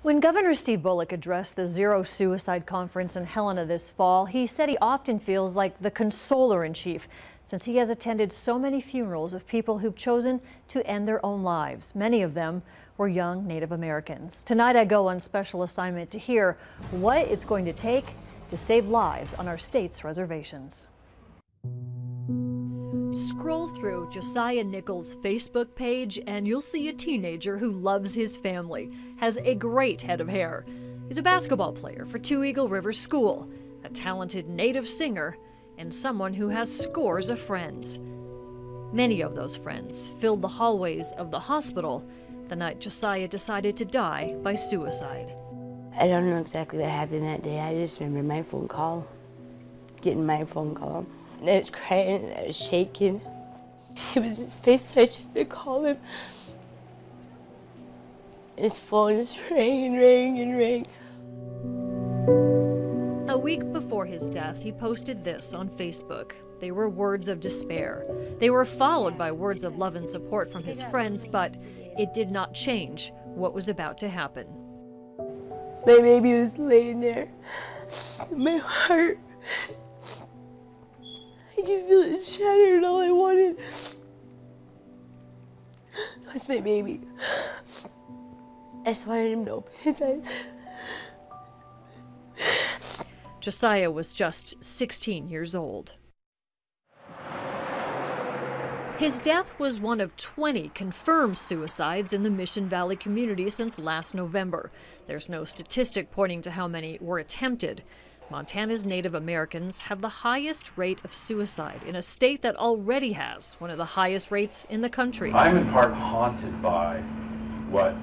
When Governor Steve Bullock addressed the Zero Suicide Conference in Helena this fall, he said he often feels like the consoler-in-chief since he has attended so many funerals of people who've chosen to end their own lives. Many of them were young Native Americans. Tonight I go on special assignment to hear what it's going to take to save lives on our state's reservations. Scroll through Josiah Nichols' Facebook page and you'll see a teenager who loves his family, has a great head of hair. He's a basketball player for Two Eagle River School, a talented native singer, and someone who has scores of friends. Many of those friends filled the hallways of the hospital the night Josiah decided to die by suicide. I don't know exactly what happened that day. I just remember my phone call, getting my phone call. And I was crying and I was shaking. It was his face, so I tried to call him. His phone just rang and rang and rang. A week before his death, he posted this on Facebook. They were words of despair. They were followed by words of love and support from his friends, but it did not change what was about to happen. My baby was laying there. My heart, I could feel it shattered. All I wanted was my baby. I just wanted him to open his eyes. Josiah was just 16 years old. His death was one of 20 confirmed suicides in the Mission Valley community since last November. There's no statistic pointing to how many were attempted. Montana's Native Americans have the highest rate of suicide in a state that already has one of the highest rates in the country. I'm in part haunted by what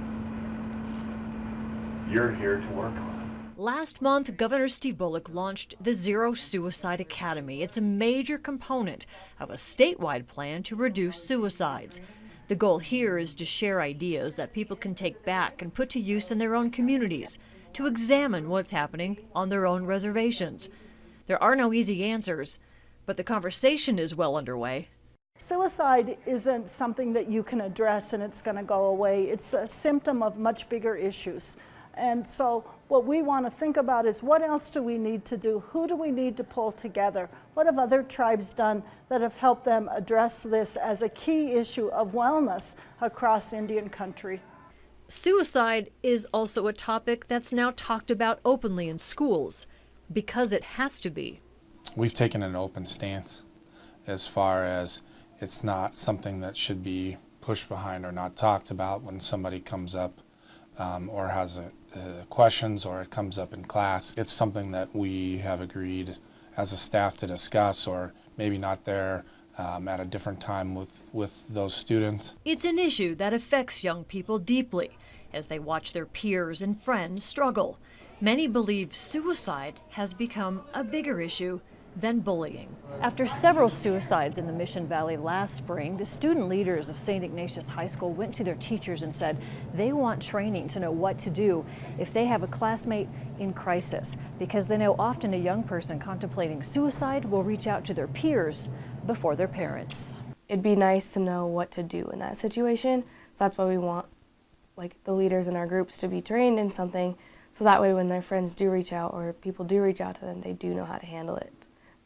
you're here to work on. Last month, Governor Steve Bullock launched the Zero Suicide Academy. It's a major component of a statewide plan to reduce suicides. The goal here is to share ideas that people can take back and put to use in their own communities, to examine what's happening on their own reservations. There are no easy answers, but the conversation is well underway. Suicide isn't something that you can address and it's going to go away. It's a symptom of much bigger issues. And so what we want to think about is what else do we need to do? Who do we need to pull together? What have other tribes done that have helped them address this as a key issue of wellness across Indian country? Suicide is also a topic that's now talked about openly in schools, because it has to be. We've taken an open stance as far as it's not something that should be pushed behind or not talked about when somebody comes up or has questions or it comes up in class. It's something that we have agreed as a staff to discuss, or maybe not there at a different time with those students. It's an issue that affects young people deeply as they watch their peers and friends struggle. Many believe suicide has become a bigger issue than bullying. After several suicides in the Mission Valley last spring, the student leaders of St. Ignatius High School went to their teachers and said they want training to know what to do if they have a classmate in crisis, because they know often a young person contemplating suicide will reach out to their peers before their parents. It'd be nice to know what to do in that situation, so that's why we want the leaders in our groups to be trained in something, so that way when their friends do reach out or people do reach out to them, they do know how to handle it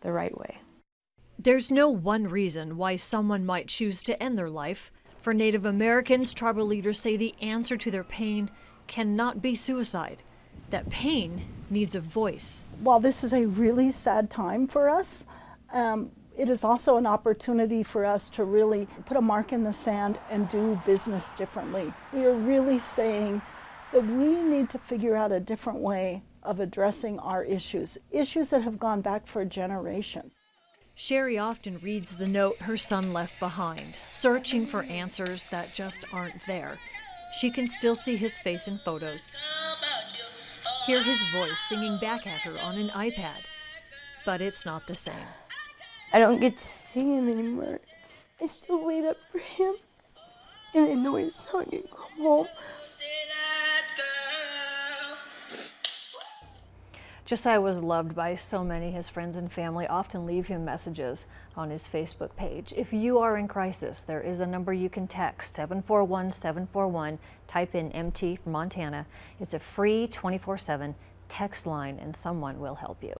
the right way. There's no one reason why someone might choose to end their life. For Native Americans, tribal leaders say the answer to their pain cannot be suicide. That pain needs a voice. While this is a really sad time for us, it is also an opportunity for us to really put a mark in the sand and do business differently. We are really saying that we need to figure out a different way of addressing our issues that have gone back for generations. Sherry often reads the note her son left behind, searching for answers that just aren't there. She can still see his face in photos, hear his voice singing back at her on an iPad, but it's not the same. I don't get to see him anymore. I still wait up for him, and I know he's not going to come home. Josiah was loved by so many. His friends and family often leave him messages on his Facebook page. If you are in crisis, there is a number you can text, 741-741. Type in MT for Montana. It's a free 24/7 text line and someone will help you.